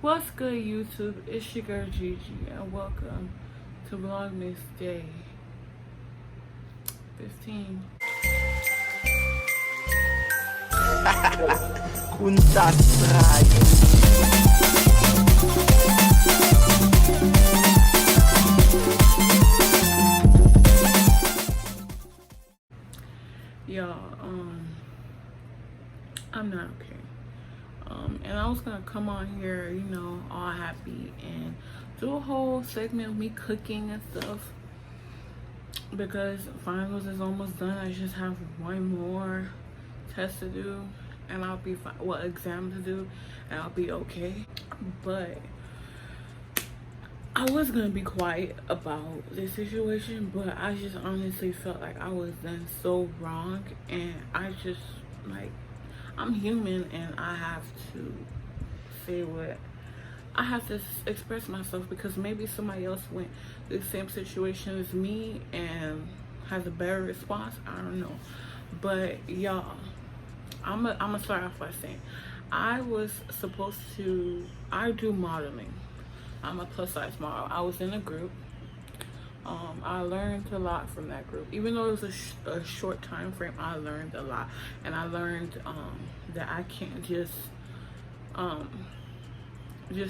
What's good, YouTube? It's your girl Gigi, and welcome to Vlogmas Day 15. Y'all, I'm not okay. And I was gonna come on here, all happy and do a whole segment of me cooking and stuff because finals is almost done. I just have one more test to do and I'll be fine. Well, exam to do and I'll be okay. But I was gonna be quiet about this situation, but I just honestly felt like I was done so wrong, and I just I'm human and I have to say what I have to express myself, because maybe somebody else went through the same situation as me and has a better response. I don't know. But y'all, I'm gonna start off by saying I do modeling. I'm a plus size model. I was in a group. I learned a lot from that group. Even though it was a short time frame, I learned a lot. And I learned that I can't just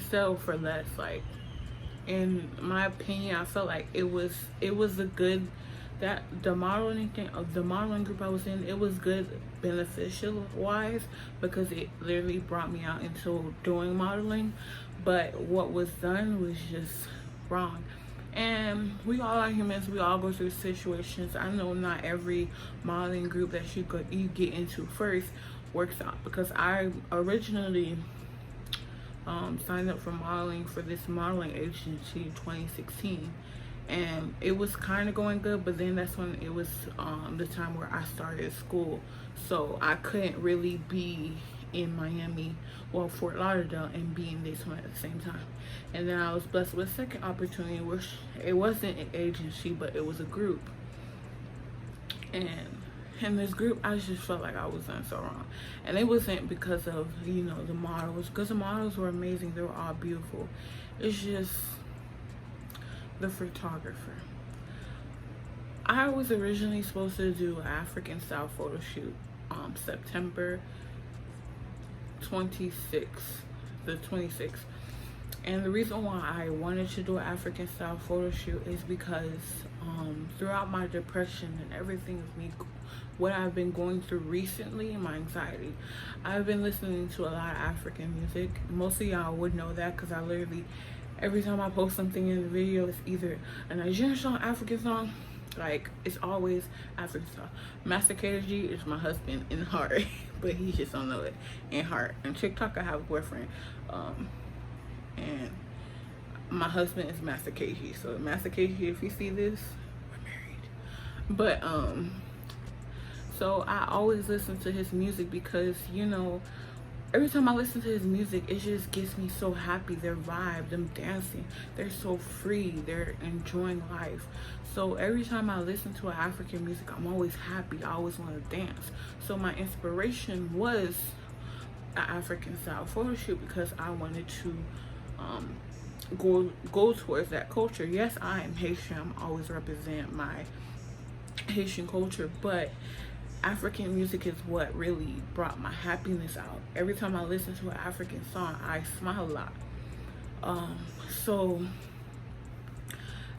settle for less. Like, in my opinion, I felt like it was a good, that the modeling thing of the modeling group I was in, it was good beneficial wise, because it literally brought me out into doing modeling. But what was done was just wrong. And we all are humans. We all go through situations. I know not every modeling group that you get into first works out, because I originally signed up for modeling for this modeling agency in 2016, and it was kind of going good. But then that's when it was the time where I started school, so I couldn't really be in Miami, well, Fort Lauderdale, and be in Daytona at the same time. And then I was blessed with a second opportunity, which it wasn't an agency, but it was a group. And in this group, I just felt like I was done so wrong. And it wasn't because of, the models, because the models were amazing. They were all beautiful. It's just the photographer. I was originally supposed to do an African style photo shoot September 26th. And the reason why I wanted to do an African style photo shoot is because throughout my depression and everything with me, what I've been going through recently, my anxiety, I've been listening to a lot of African music. Most of y'all would know that, because I literally, every time I post something in the video, it's either a Nigerian song, African song. Like, it's always African song. Master Qveengigi is my husband in heart, but he just don't know it in heart. And TikTok, I have a boyfriend, and my husband is Master Qveengigi. So Master Qveengigi, if you see this, we're married. But so I always listen to his music because, every time I listen to his music, it just gets me so happy. Their vibe, them dancing, they're so free, they're enjoying life. So every time I listen to African music, I'm always happy. I always want to dance. So my inspiration was an African style photo shoot, because I wanted to go towards that culture. Yes, I am Haitian. I'm always represent my Haitian culture, but African music is what really brought my happiness out. Every time I listen to an African song, I smile a lot. So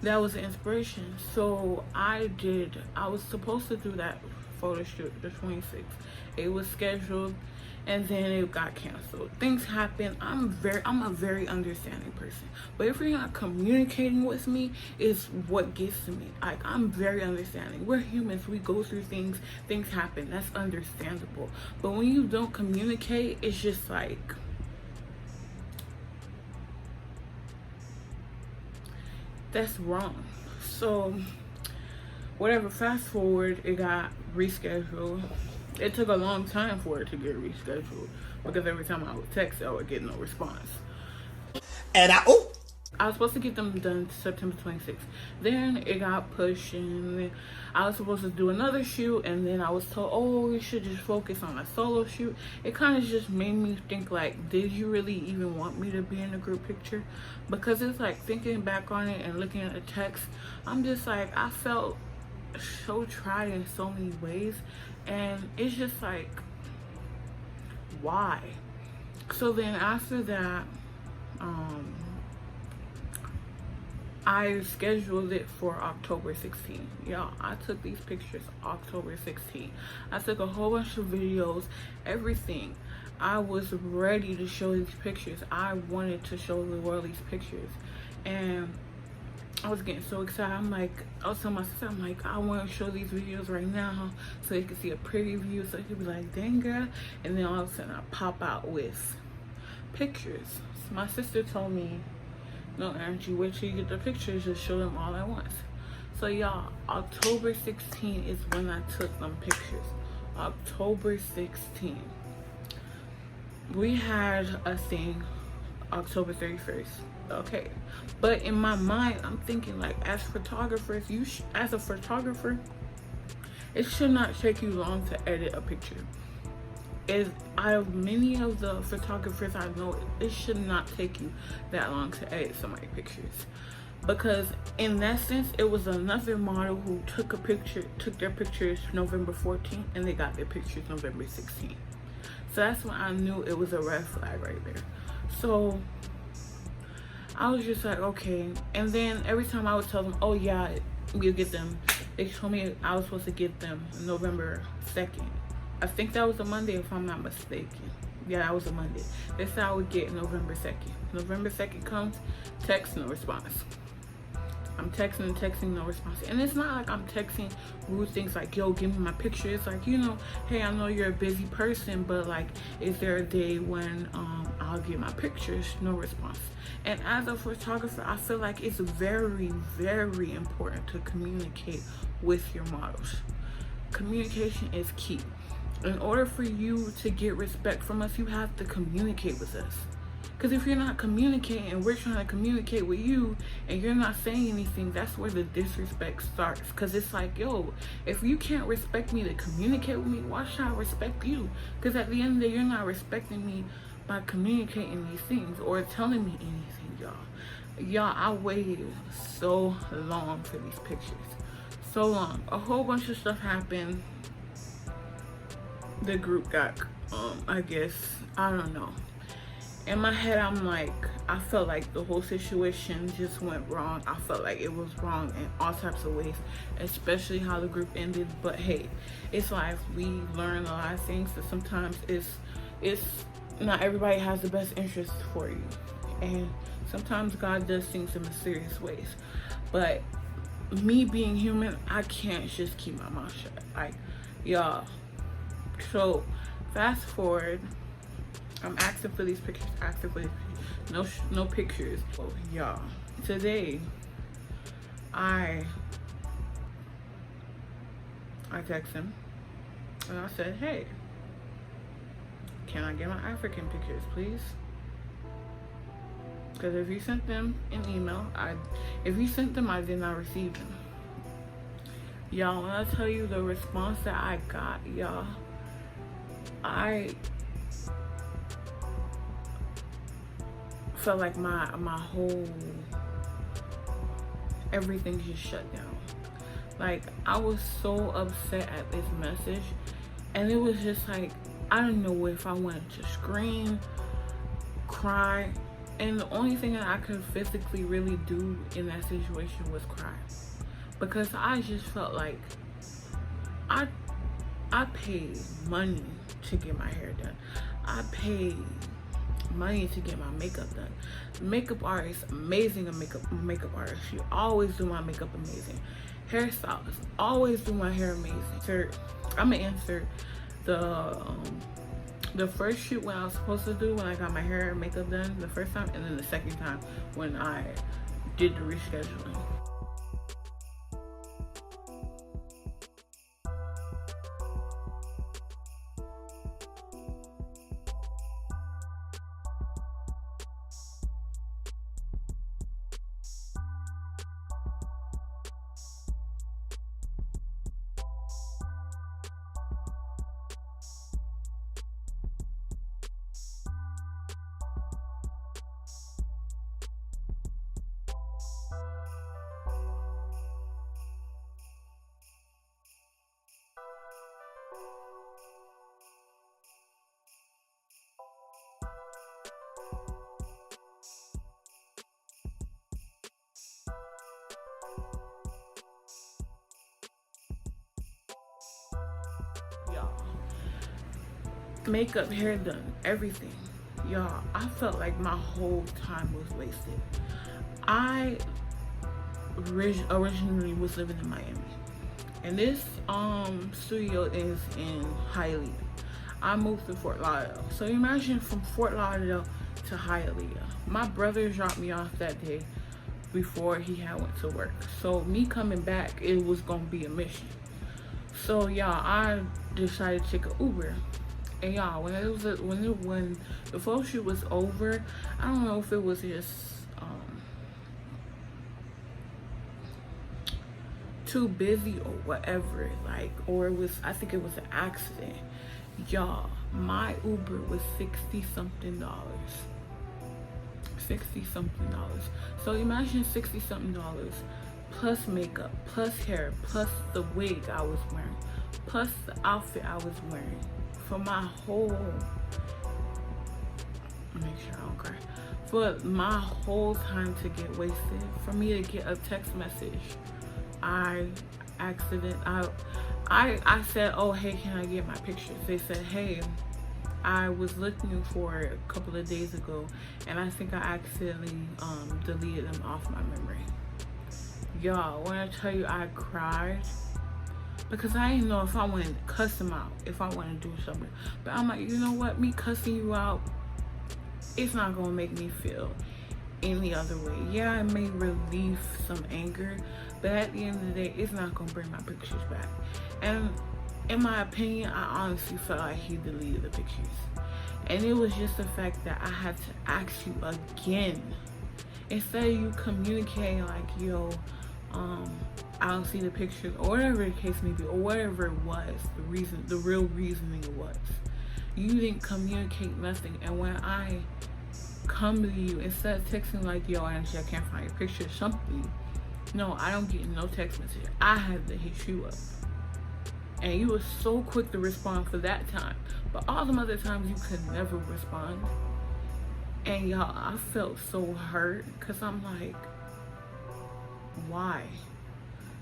that was the inspiration. So I was supposed to do that photo shoot the 26th. It was scheduled, and then it got canceled. Things happen. I'm a very understanding person, but if you're not communicating with me, is what gets to me. Like, I'm very understanding. We're humans. We go through things happen. That's understandable. But when you don't communicate, it's just like, that's wrong. So whatever, fast forward, it got rescheduled. It took a long time for it to get rescheduled, because every time I would text, I would get no response. And I was supposed to get them done September 26th. Then it got pushed, and then I was supposed to do another shoot, and then I was told, oh, we should just focus on a solo shoot. It kind of just made me think, like, did you really even want me to be in a group picture? Because it's like, thinking back on it and looking at the text, I'm just like, I felt so tried in so many ways, and it's just like, why? So then after that, I scheduled it for October 16th. Y'all, I took these pictures October 16th. I took a whole bunch of videos, everything. I was ready to show these pictures. I wanted to show the world these pictures. And I was getting so excited. I'm like, I was telling my sister, I'm like, I want to show these videos right now so they can see a preview, so they could be like, dang girl. And then all of a sudden I pop out with pictures. So my sister told me, no, Angie, wait till you get the pictures, just show them all at once. So y'all, October 16th is when I took them pictures. October 16th. We had a thing October 31st. Okay, but in my mind, I'm thinking, like, as photographers, as a photographer, it should not take you long to edit a picture. Out of many of the photographers I know, it should not take you that long to edit somebody's pictures. Because in that sense, it was another model who took their pictures November 14th, and they got their pictures November 16th. So that's when I knew it was a red flag right there. So I was just like, okay. And then every time I would tell them, oh yeah, we'll get them, they told me I was supposed to get them November 2nd. I think that was a Monday, if I'm not mistaken. Yeah, that was a Monday. They said I would get November 2nd. November 2nd comes, text, no response. I'm texting, no response. And it's not like I'm texting rude things like, yo, give me my picture. It's like, you know, hey, I know you're a busy person, but like, is there a day when I'll get my pictures? No response. And as a photographer, I feel like it's very, very important to communicate with your models. Communication is key. In order for you to get respect from us, you have to communicate with us. Because if you're not communicating and we're trying to communicate with you and you're not saying anything, that's where the disrespect starts. Because it's like, yo, if you can't respect me to communicate with me, why should I respect you? Because at the end of the day, you're not respecting me by communicating these things or telling me anything, y'all. Y'all, I waited so long for these pictures. So long. A whole bunch of stuff happened. The group got, I guess, I don't know. In my head, I'm like, I felt like the whole situation just went wrong. I felt like it was wrong in all types of ways, especially how the group ended. But hey, it's life. We learn a lot of things, that sometimes it's not everybody has the best interest for you. And sometimes God does things in mysterious ways. But me being human, I can't just keep my mouth shut. Like, y'all. So fast forward, I'm asking for these pictures, no pictures. Oh, y'all, today I text him and I said, hey, can I get my African pictures, please? Because if you sent them an email, I did not receive them. Y'all, when I tell you the response that I got, y'all, I felt like my whole everything just shut down. Like, I was so upset at this message, and it was just like, I didn't know if I wanted to scream, cry, and the only thing that I could physically really do in that situation was cry, because I just felt like I paid money to get my hair done. I paid money to get my makeup done. Makeup artist, amazing makeup artist. She always do my makeup amazing. Hairstylist, always do my hair amazing. So I'm gonna insert the first shoot when I was supposed to do, when I got my hair and makeup done the first time, and then the second time when I did the rescheduling. Y'all, makeup, hair done, everything. Y'all, I felt like my whole time was wasted. I originally was living in Miami, and this studio is in Hialeah. I moved to Fort Lauderdale, so imagine from Fort Lauderdale to Hialeah. My brother dropped me off that day before he had went to work, so me coming back, it was gonna be a mission. So y'all, I decided to take an Uber. And y'all, when the photo shoot was over, I don't know if it was just too busy or whatever, like, or it was, I think it was an accident. Y'all, my Uber was $60 something. $60 something. So imagine $60 something plus makeup, plus hair, plus the wig I was wearing, plus the outfit I was wearing for my whole, make sure I don't cry, for my whole time to get wasted, for me to get a text message. I said, oh, hey, can I get my pictures? They said, hey, I was looking for it a couple of days ago, and I think I accidentally deleted them off my memory. Y'all, when I tell you I cried, because I didn't know if I wanted to cuss them out, if I wanted to do something. But I'm like, you know what? Me cussing you out, it's not going to make me feel any other way. Yeah, it may relieve some anger, but at the end of the day, it's not going to bring my pictures back. And in my opinion, I honestly felt like he deleted the pictures. And it was just the fact that I had to ask you again. Instead of you communicating like, yo, I don't see the pictures, or whatever the case may be, or whatever it was, the real reasoning it was. You didn't communicate nothing. And when I come to you, instead of texting like, yo, Angie, I can't find your picture, something, no, I don't get no text message. I had to hit you up. And you were so quick to respond for that time. But all them other times you could never respond. And y'all, I felt so hurt, because I'm like, why?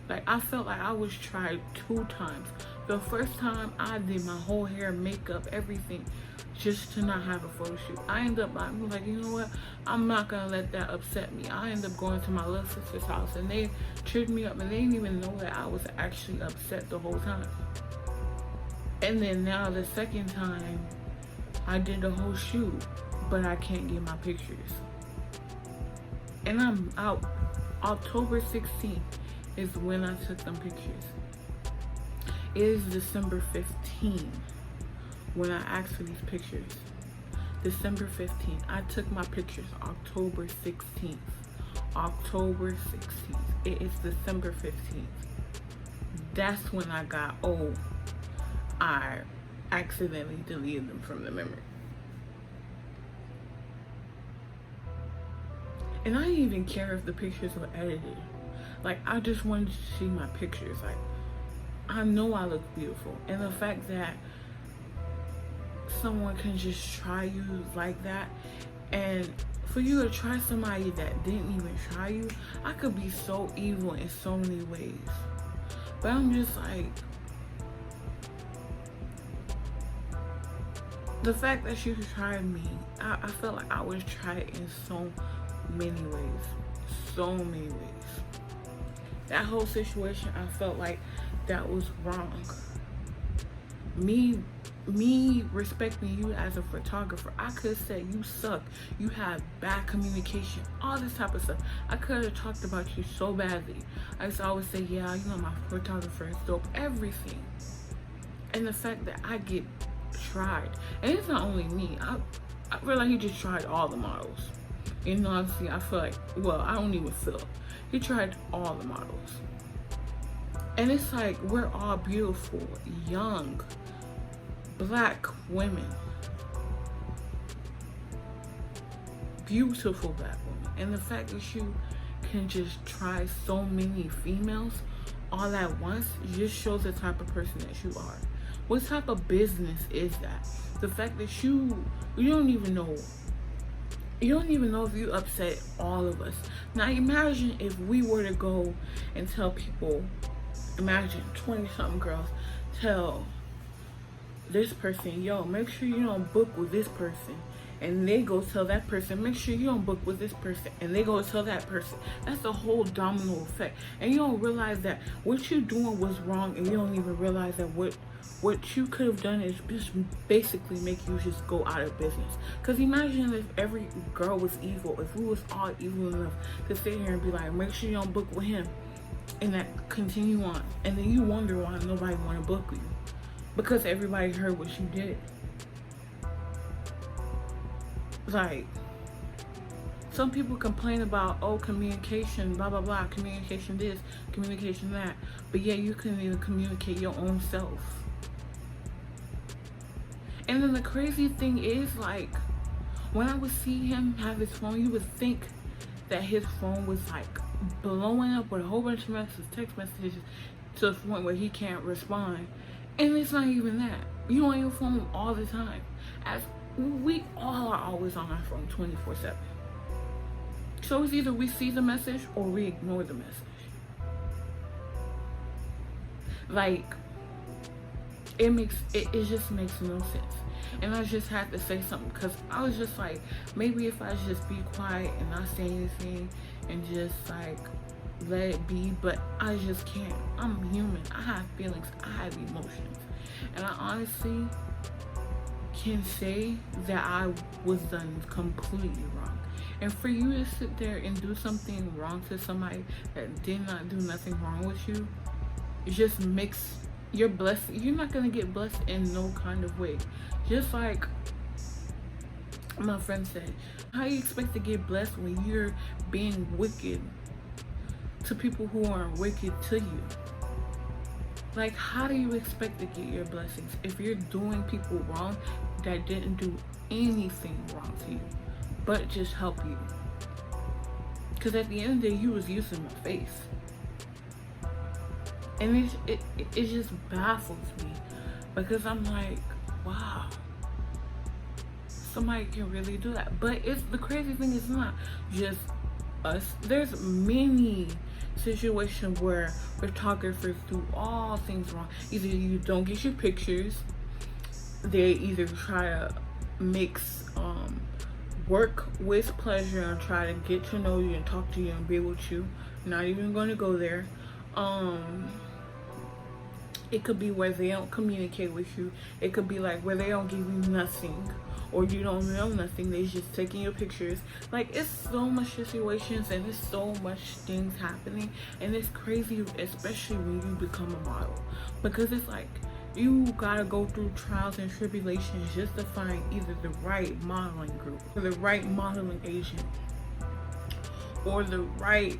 Like, I felt like I was tried 2 times. The first time I did my whole hair, makeup, everything, just to not have a photo shoot. I ended up like, you know what? I'm not gonna let that upset me. I ended up going to my little sister's house, and they cheered me up, and they didn't even know that I was actually upset the whole time. And then now the second time, I did the whole shoot, but I can't get my pictures. And I'm out. October 16th is when I took them pictures. It is December 15th when I asked for these pictures. December 15th. I took my pictures October 16th. October 16th. It is December 15th. That's when I got, oh, I accidentally deleted them from the memory. And I didn't even care if the pictures were edited. Like, I just wanted to see my pictures. Like, I know I look beautiful. And the fact that someone can just try you like that, and for you to try somebody that didn't even try you, I could be so evil in so many ways. But I'm just like, the fact that you tried me, I felt like I was tried in so many ways. So many ways. That whole situation, I felt like that was wrong. Me respecting you as a photographer, I could have said you suck, you have bad communication, all this type of stuff. I could have talked about you so badly. I used to always say, yeah, you know, my photographer is dope, everything. And the fact that I get tried, and it's not only me, I feel like he just tried all the models. And honestly, I feel like, well, I don't even feel, he tried all the models. And it's like, we're all beautiful, young, black women. Beautiful black women. And the fact that you can just try so many females all at once just shows the type of person that you are. What type of business is that? The fact that you don't even know You don't even know if you upset all of us. Now imagine if we were to go and tell people, imagine 20 something girls tell this person, yo, make sure you don't book with this person. And they go tell that person, make sure you don't book with this person. And they go tell that person. That's a whole domino effect. And you don't realize that what you're doing was wrong, and you don't even realize that what you could have done is just basically make you just go out of business. Because imagine if every girl was evil, if we was all evil enough to sit here and be like, make sure you don't book with him, and that continue on, and then you wonder why nobody want to book you, because everybody heard what you did. Like, some people complain about, oh, communication, blah blah blah, communication this, communication that, but yeah, you couldn't even communicate your own self. And then the crazy thing is, like, when I would see him have his phone, you would think that his phone was like blowing up with a whole bunch of messages, text messages, to the point where he can't respond. And it's not even that. You on your phone all the time. As we all are always on our phone 24/7. So it's either we see the message or we ignore the message. Like, it just makes no sense. And I just had to say something, because I was just like, maybe if I just be quiet and not say anything and just like let it be, but I just can't. I'm human. I have feelings. I have emotions. And I honestly can say that I was done completely wrong. And for you to sit there and do something wrong to somebody that did not do nothing wrong with you, it just makes your blessing. You're not gonna get blessed in no kind of way. Just like my friend said, how you expect to get blessed when you're being wicked to people who aren't wicked to you? Like, how do you expect to get your blessings if you're doing people wrong that didn't do anything wrong to you but just help you? Because at the end of the day, you was using my face. And it just baffles me, because I'm like, wow, somebody can really do that. But it's the crazy thing is not just us. There's many situations where photographers do all things wrong. Either you don't get your pictures, they either try to mix work with pleasure and try to get to know you and talk to you and be with you. Not even going to go there. It could be where they don't communicate with you. It could be like where they don't give you nothing, or you don't know nothing. They just taking your pictures. Like, it's so much situations and there's so much things happening, and it's crazy, especially when you become a model, because it's like you gotta go through trials and tribulations just to find either the right modeling group, or the right modeling agent, or the right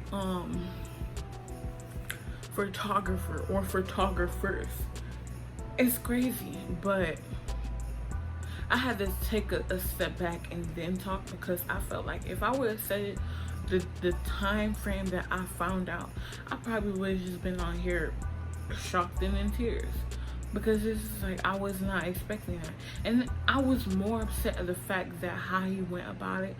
photographer or photographers. It's crazy, but I had to take a step back and then talk, because I felt like if I would have said it the time frame that I found out, I probably would have just been on here shocked and in tears, because it's just like I was not expecting that. And I was more upset at the fact that how he went about it.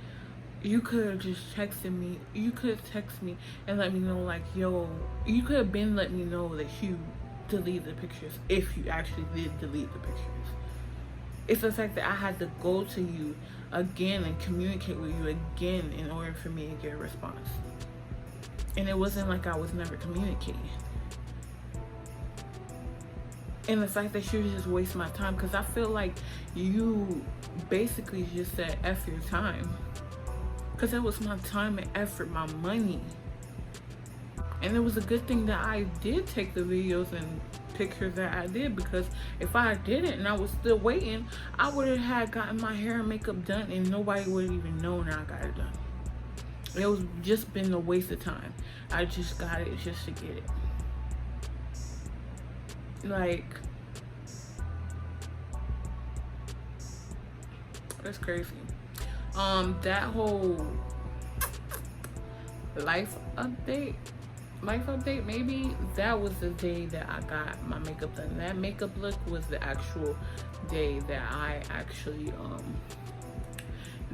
You could have just texted me. You could have texted me and let me know, like, yo, you could have been let me know that you deleted the pictures, if you actually did delete the pictures. It's the fact that I had to go to you again and communicate with you again in order for me to get a response. And it wasn't like I was never communicating. And the fact that you just waste my time, because I feel like you basically just said F your time. Because that was my time and effort, my money. And it was a good thing that I did take the videos and pictures that I did, because if I didn't and I was still waiting, I would have had gotten my hair and makeup done and nobody would have even known I got it done. It was just been a waste of time. I just got it just to get it. Like, that's crazy. That whole life update, maybe that was the day that I got my makeup done. That makeup look was the actual day that I actually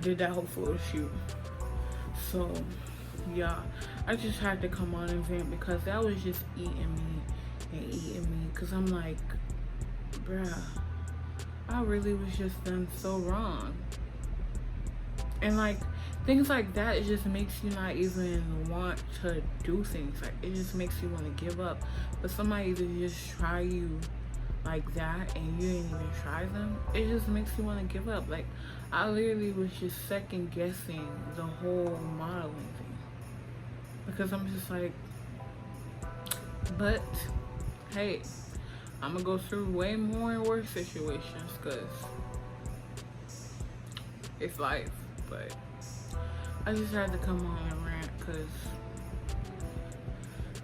did that whole photo shoot. So yeah, I just had to come on and vent because that was just eating me. Because I'm like, bruh, I really was just done so wrong. And like, things like that, it just makes you not even want to do things. Like, it just makes you want to give up. But somebody to just try you like that and you didn't even try them, it just makes you want to give up. Like, I literally was just second guessing the whole modeling thing. Because I'm just like, but hey, I'm gonna go through way more and worse situations because it's life. But I just had to come on and rant because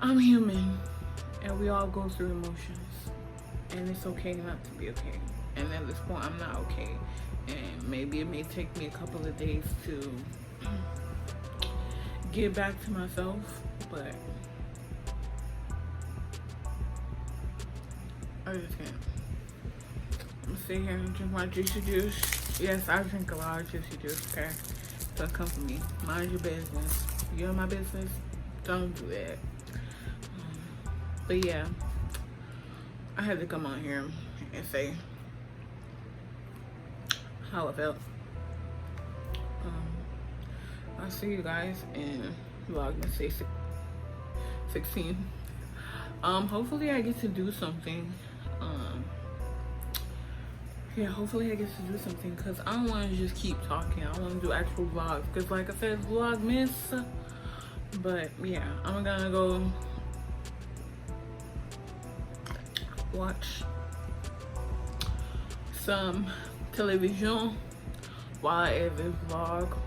I'm human and we all go through emotions, and it's okay not to be okay. And at this point, I'm not okay, and maybe it may take me a couple of days to get back to myself, but I just can't. I'm gonna sit here and drink my juicy juice. Yes, I drink a lot of juicy juice, okay? Don't come for me. Mind your business. You're my business. Don't do that. But yeah, I had to come on here and say how I felt. I'll see you guys in Vlogmas 16. Hopefully I get to do something. Yeah, hopefully I get to do something because I don't want to just keep talking. I want to do actual vlogs because, like I said, Vlogmas. But yeah, I'm gonna go watch some television while I edit this vlog.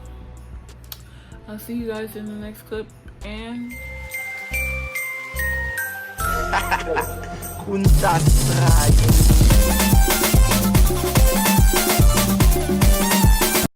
I'll see you guys in the next clip, and Kunta